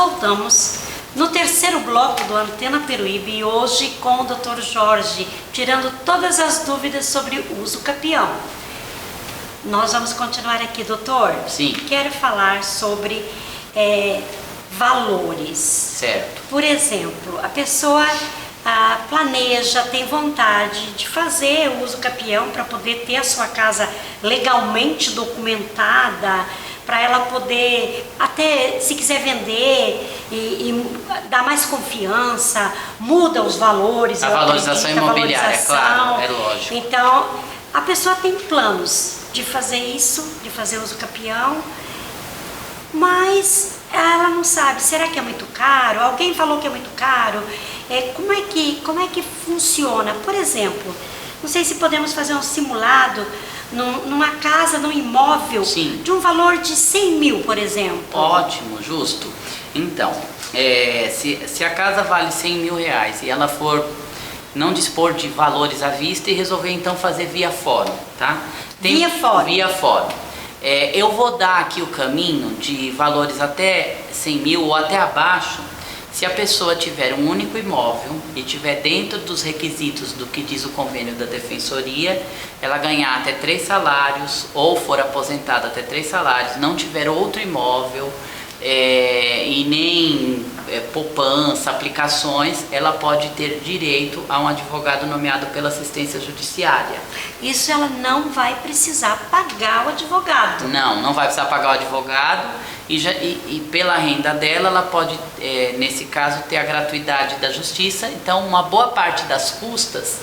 voltamos no terceiro bloco do Antena Peruíbe e hoje com o Dr. Jorge, tirando todas as dúvidas sobre o uso capião. Nós vamos continuar aqui, doutor. Sim. Quero falar sobre valores. Certo. Por exemplo, a pessoa planeja, tem vontade de fazer o uso capião para poder ter a sua casa legalmente documentada, para ela poder, até se quiser vender e dar mais confiança, muda os valores. A valorização imobiliária, claro, é lógico. Então, a pessoa tem planos de fazer isso, de fazer uso capião, mas ela não sabe, será que é muito caro? Alguém falou que é muito caro? Como é que funciona? Por exemplo, não sei se podemos fazer um simulado numa casa, num imóvel, sim, de um valor de 100 mil, por exemplo. Ótimo, justo. Então, se a casa vale 100 mil reais e ela for não dispor de valores à vista e resolver então fazer via fórum, tá? Via fórum. Via fórum. Eu vou dar aqui o caminho de valores até 100 mil ou até abaixo, se a pessoa tiver um único imóvel e tiver dentro dos requisitos do que diz o convênio da Defensoria, ela ganhar até 3 salários ou for aposentada até 3 salários, não tiver outro imóvel e nem poupança, aplicações, ela pode ter direito a um advogado nomeado pela assistência judiciária. Isso ela não vai precisar pagar o advogado. Não vai precisar pagar o advogado e pela renda dela ela pode, nesse caso, ter a gratuidade da justiça. Então uma boa parte das custas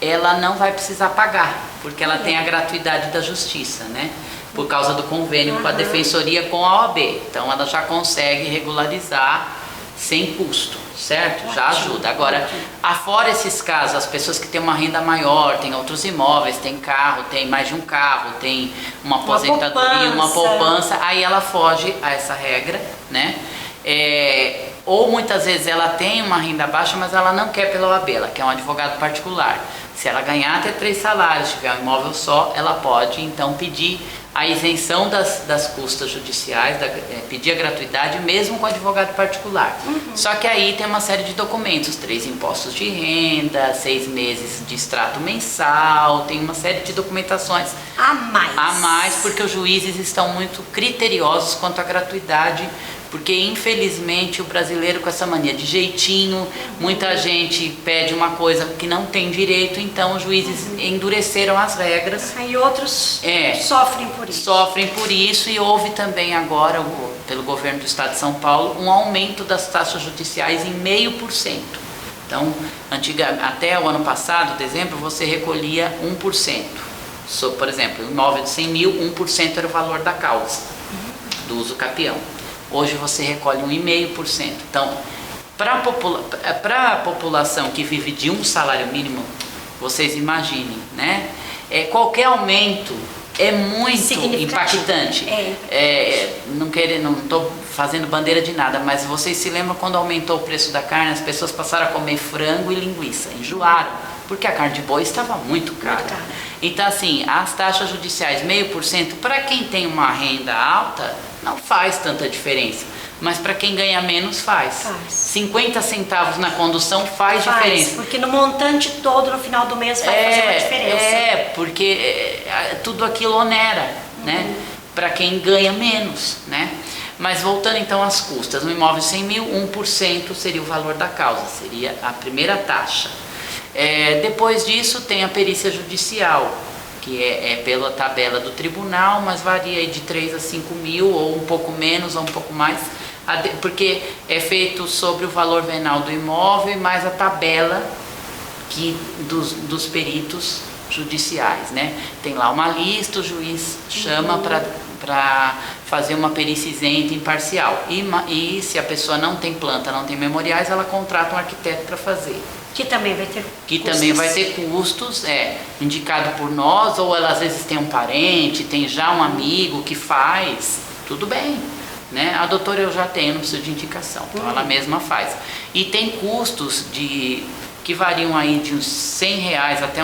ela não vai precisar pagar, porque ela tem a gratuidade da justiça, né? Por causa do convênio com a Defensoria com a OAB. Então ela já consegue regularizar sem custo, certo? Já ajuda. Agora, afora esses casos, as pessoas que têm uma renda maior, têm outros imóveis, têm carro, têm mais de um carro, têm uma aposentadoria, uma poupança, aí ela foge a essa regra, né? Ou muitas vezes ela tem uma renda baixa, mas ela não quer pela OAB, ela quer um advogado particular. Se ela ganhar até 3 salários, tiver um imóvel só, ela pode então pedir a isenção das custas judiciais, pedir a gratuidade mesmo com advogado particular. Só que aí tem uma série de documentos, 3 impostos de renda, 6 meses de extrato mensal, tem uma série de documentações a mais, porque os juízes estão muito criteriosos quanto à gratuidade, porque infelizmente o brasileiro com essa mania de jeitinho, muita gente pede uma coisa que não tem direito, então os juízes endureceram as regras. Aí outros sofrem por isso. Sofrem por isso, e houve também agora, pelo governo do estado de São Paulo, um aumento das taxas judiciais em 0,5%. Então, até o ano passado, dezembro, você recolhia 1%. Por exemplo, um imóvel de 100 mil, 1% era o valor da causa do uso capião. Hoje você recolhe 1,5%. Então, para a população que vive de um salário mínimo, vocês imaginem, né? Qualquer aumento é muito impactante. Não estou fazendo bandeira de nada, mas vocês se lembram quando aumentou o preço da carne, as pessoas passaram a comer frango e linguiça, enjoaram, porque a carne de boi estava muito cara. Então, assim, as taxas judiciais 0,5%, para quem tem uma renda alta, não faz tanta diferença. Mas para quem ganha menos faz. 50 centavos na condução faz diferença. Porque no montante todo, no final do mês, vai fazer uma diferença. Porque tudo aquilo onera, né? Para quem ganha menos, né? Mas voltando então às custas, no imóvel 100 mil, 1% seria o valor da causa, seria a primeira taxa. Depois disso tem a perícia judicial, que é pela tabela do tribunal, mas varia aí de 3 a 5 mil, ou um pouco menos ou um pouco mais, porque é feito sobre o valor venal do imóvel e mais a tabela dos peritos judiciais, né? Tem lá uma lista, o juiz chama para fazer uma perícia isenta e imparcial. E se a pessoa não tem planta, não tem memoriais, ela contrata um arquiteto para fazer. Que também vai ter custos. Também vai ter custos, indicado por nós, ou ela às vezes tem um parente, tem já um amigo que faz, tudo bem, né? A doutora eu já tenho, não preciso de indicação, então ela mesma faz. E tem custos que variam aí de uns R$100 até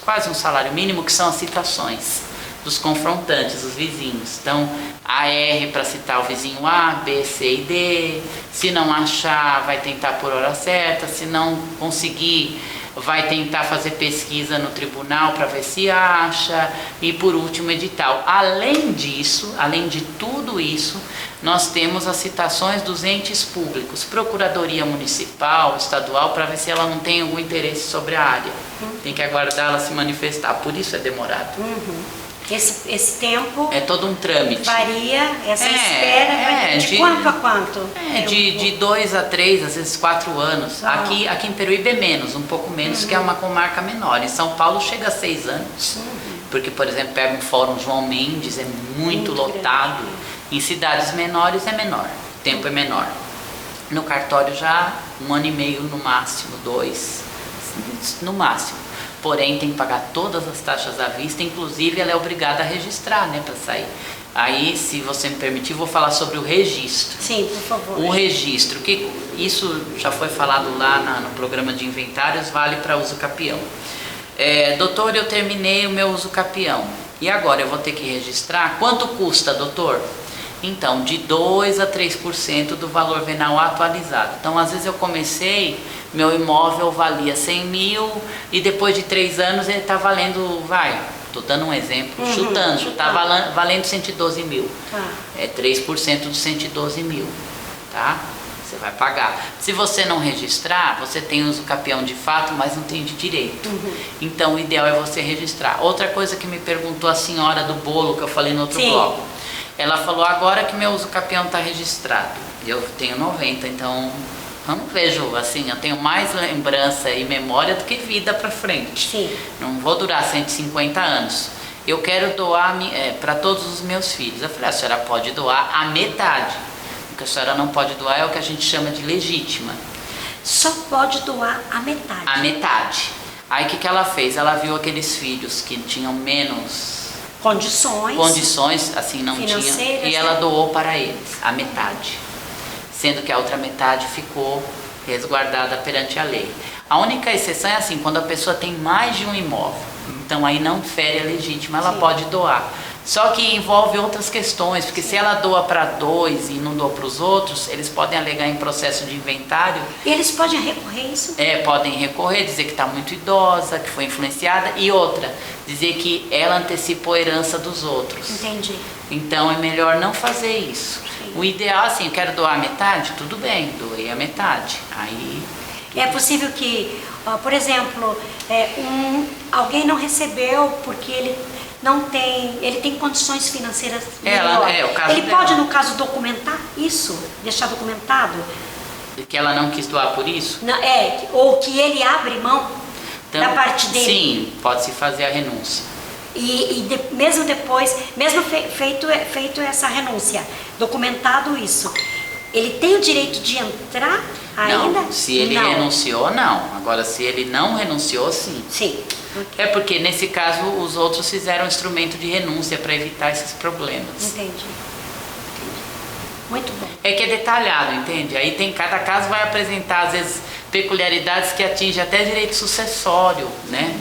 quase um salário mínimo, que são as citações. dos confrontantes, os vizinhos. Então, AR para citar o vizinho A, B, C e D. Se não achar, vai tentar por hora certa. Se não conseguir, vai tentar fazer pesquisa no tribunal para ver se acha. E por último, edital. Além disso, além de tudo isso, nós temos as citações dos entes públicos, Procuradoria Municipal, Estadual, para ver se ela não tem algum interesse sobre a área. Tem que aguardar ela se manifestar, por isso é demorado. Esse tempo é todo um trâmite. Varia, essa espera vai de quanto a quanto? De 2 a 3, às vezes 4 anos. Aqui em Peruíbe é menos, um pouco menos, que é uma comarca menor. Em São Paulo chega a 6 anos. Porque, por exemplo, pega um Fórum João Mendes, é muito lotado. Grande. Em cidades menores é menor, o tempo é menor. No cartório já 1 ano e meio no máximo, 2, no máximo. Porém tem que pagar todas as taxas à vista, inclusive ela é obrigada a registrar, né, para sair. Aí, se você me permitir, vou falar sobre o registro. Sim, por favor. O registro, que isso já foi falado lá no programa de inventários, vale para uso capião. Doutor, eu terminei o meu uso capião. E agora eu vou ter que registrar? Quanto custa, doutor? Então, de 2 a 3% do valor venal atualizado. Então, às vezes eu comecei, meu imóvel valia 100 mil e depois de 3 anos ele está valendo, estou dando um exemplo, chutando, está valendo 112 mil. É 3% dos 112 mil, tá? Você vai pagar. Se você não registrar, você tem uso capião de fato, mas não tem de direito. Então, o ideal é você registrar. Outra coisa que me perguntou a senhora do bolo, que eu falei no outro bloco. Ela falou agora que meu uso capião está registrado. Eu tenho 90, então eu não vejo assim, eu tenho mais lembrança e memória do que vida para frente. Sim. Não vou durar 150 anos. Eu quero doar para todos os meus filhos. Eu falei, a senhora pode doar a metade. O que a senhora não pode doar é o que a gente chama de legítima. Só pode doar a metade? A metade. Aí o que ela fez? Ela viu aqueles filhos que tinham menos condições, assim, não tinha, e ela doou para eles a metade, sendo que a outra metade ficou resguardada perante a lei. A única exceção é assim, quando a pessoa tem mais de um imóvel, então aí não fere a legítima, ela pode doar. Só que envolve outras questões, porque se ela doa para 2 e não doa para os outros, eles podem alegar em processo de inventário. E eles podem recorrer isso? Podem recorrer, dizer que está muito idosa, que foi influenciada, e outra, dizer que ela antecipou a herança dos outros. Entendi. Então é melhor não fazer isso. Sim. O ideal, assim, eu quero doar a metade, tudo bem, doei a metade. Aí... É possível que, por exemplo, alguém não recebeu porque ele tem condições financeiras melhores. Ele pode, no caso, documentar isso? Deixar documentado? Que ela não quis doar por isso? Não, ou que ele abre mão da parte dele? Sim, pode-se fazer a renúncia. Mesmo depois, mesmo feito essa renúncia, documentado isso, ele tem o direito de entrar ainda? Não, se ele renunciou, não. Agora, se ele não renunciou, sim. Sim. É porque, nesse caso, os outros fizeram um instrumento de renúncia para evitar esses problemas. Entendi. Muito bom. É que é detalhado, entende? Aí cada caso vai apresentar, às vezes, peculiaridades que atingem até direito sucessório, né?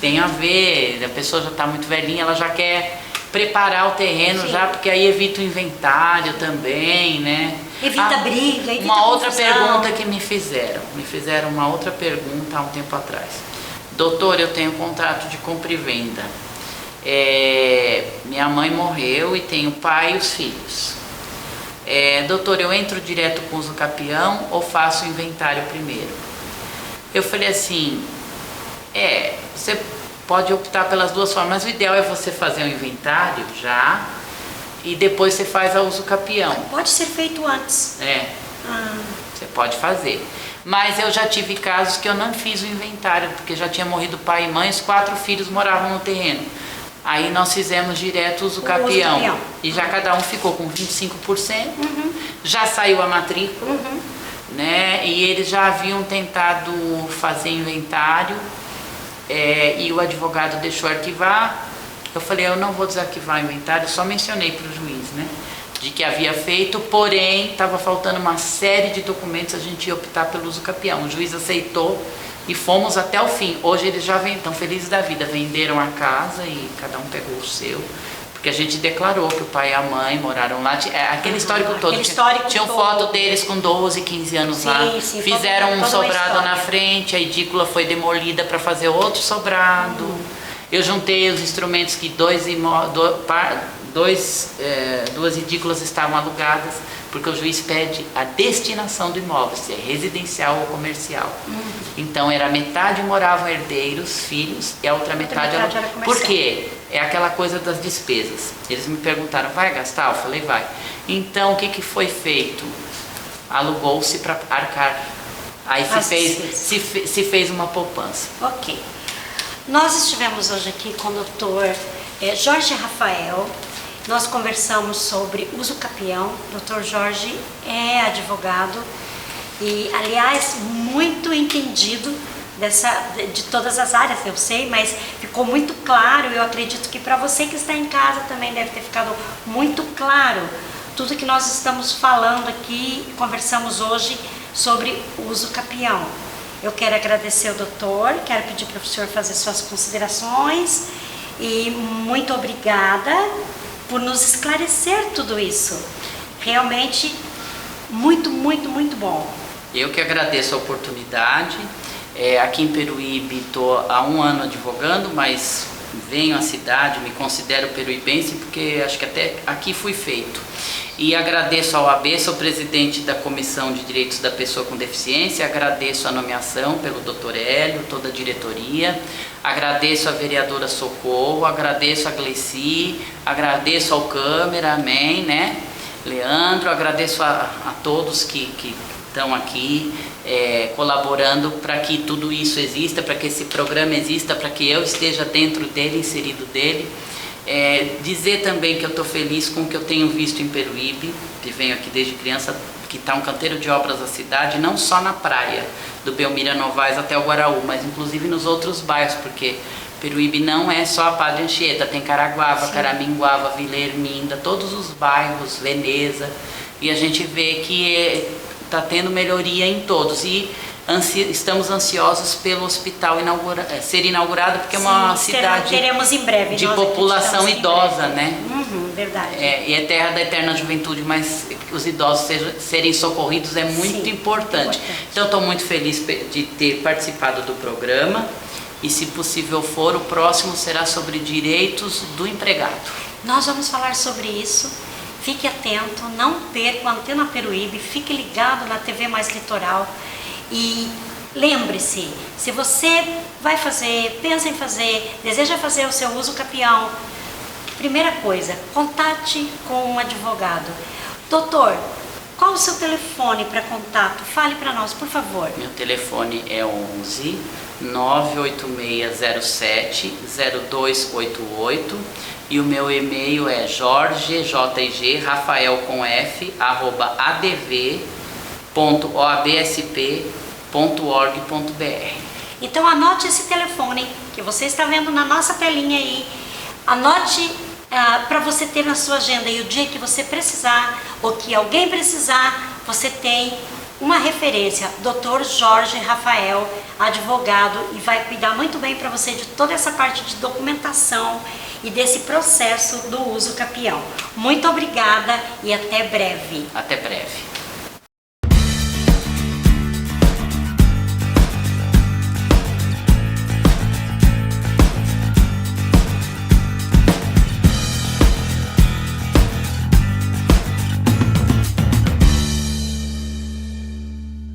Tem a ver, a pessoa já está muito velhinha, ela já quer preparar o terreno já, porque aí evita o inventário também, né? Evita briga, evita uma outra confusão. Pergunta que me fizeram uma outra pergunta há um tempo atrás. Doutor, eu tenho contrato de compra e venda. Minha mãe morreu e tenho o pai e os filhos. Doutor, eu entro direto com uso capião ou faço o inventário primeiro? Eu falei assim, você pode optar pelas duas formas, mas o ideal é você fazer o inventário já e depois você faz a uso capião. Pode ser feito antes. Você pode fazer. Mas eu já tive casos que eu não fiz o inventário, porque já tinha morrido pai e mãe, os 4 filhos moravam no terreno. Aí nós fizemos direto uso capião. E já cada um ficou com 25%, já saiu a matrícula, né? E eles já haviam tentado fazer inventário, e o advogado deixou arquivar. Eu falei, eu não vou desarquivar o inventário, só mencionei para o juiz, né? De que havia feito, porém estava faltando uma série de documentos, a gente ia optar pelo uso capião. O juiz aceitou, e fomos até o fim. Hoje eles já estão felizes da vida, venderam a casa e cada um pegou o seu. Porque a gente declarou que o pai e a mãe moraram lá, aquele histórico todo. Tinham foto deles com 12, 15 anos lá. Sim, fizeram um sobrado na frente, a edícula foi demolida para fazer outro sobrado. Eu juntei os instrumentos que duas edículas estavam alugadas, porque o juiz pede a destinação do imóvel, se é residencial ou comercial. Então era metade moravam herdeiros, filhos, e a outra metade era comercial. Por quê? É aquela coisa das despesas. Eles me perguntaram, vai gastar? Eu falei, vai. Então o que foi feito? Alugou-se para arcar. Aí se fez uma poupança. Ok. Nós estivemos hoje aqui com o doutor Jorge Rafael. Nós conversamos sobre uso capião. O Dr. Jorge é advogado e, aliás, muito entendido de todas as áreas, eu sei, mas ficou muito claro. Eu acredito que para você que está em casa também deve ter ficado muito claro tudo que nós estamos falando aqui, conversamos hoje sobre uso capião. Eu quero agradecer ao doutor, quero pedir para o senhor fazer suas considerações e muito obrigada por nos esclarecer tudo isso. Realmente muito, muito, muito bom. Eu que agradeço a oportunidade. Aqui em Peruíbe estou há 1 ano advogando, mas venho à cidade, me considero peruibense porque acho que até aqui fui feito. E agradeço ao AB, sou presidente da Comissão de Direitos da Pessoa com Deficiência, agradeço a nomeação pelo Dr. Hélio, toda a diretoria, agradeço a vereadora Socorro, agradeço a Gleci, agradeço ao câmera, amém, né? Leandro, agradeço a todos que estão aqui colaborando para que tudo isso exista, para que esse programa exista, para que eu esteja dentro dele, inserido dele. Dizer também que eu estou feliz com o que eu tenho visto em Peruíbe, que venho aqui desde criança, que está um canteiro de obras da cidade, não só na praia, do Belmira Novaes até o Guaraú, mas inclusive nos outros bairros, porque Peruíbe não é só a Padre Anchieta, tem Caraguava, sim, Caraminguava, Vila Erminda, todos os bairros, Veneza, e a gente vê que está tendo melhoria em todos. E estamos ansiosos pelo hospital ser inaugurado, porque é uma cidade teremos em breve, de população idosa, né? Verdade. E é terra da eterna juventude, mas os idosos serem socorridos é muito importante. Então estou muito feliz de ter participado do programa e, se possível for, o próximo será sobre direitos do empregado. Nós vamos falar sobre isso. Fique atento, não perca a Antena Peruíbe, fique ligado na TV Mais Litoral. E lembre-se, se você vai fazer, pensa em fazer, deseja fazer o seu uso capião, primeira coisa, contate com um advogado. Doutor, qual o seu telefone para contato? Fale para nós, por favor. Meu telefone é 11 98607 0288 e o meu e-mail é jorge.rafael com f @adv.oabsp.org.br. Então anote esse telefone que você está vendo na nossa telinha aí. Anote para você ter na sua agenda, e o dia que você precisar ou que alguém precisar, você tem uma referência, Dr. Jorge Rafael, advogado, e vai cuidar muito bem para você de toda essa parte de documentação e desse processo do uso capião. Muito obrigada e até breve. Até breve.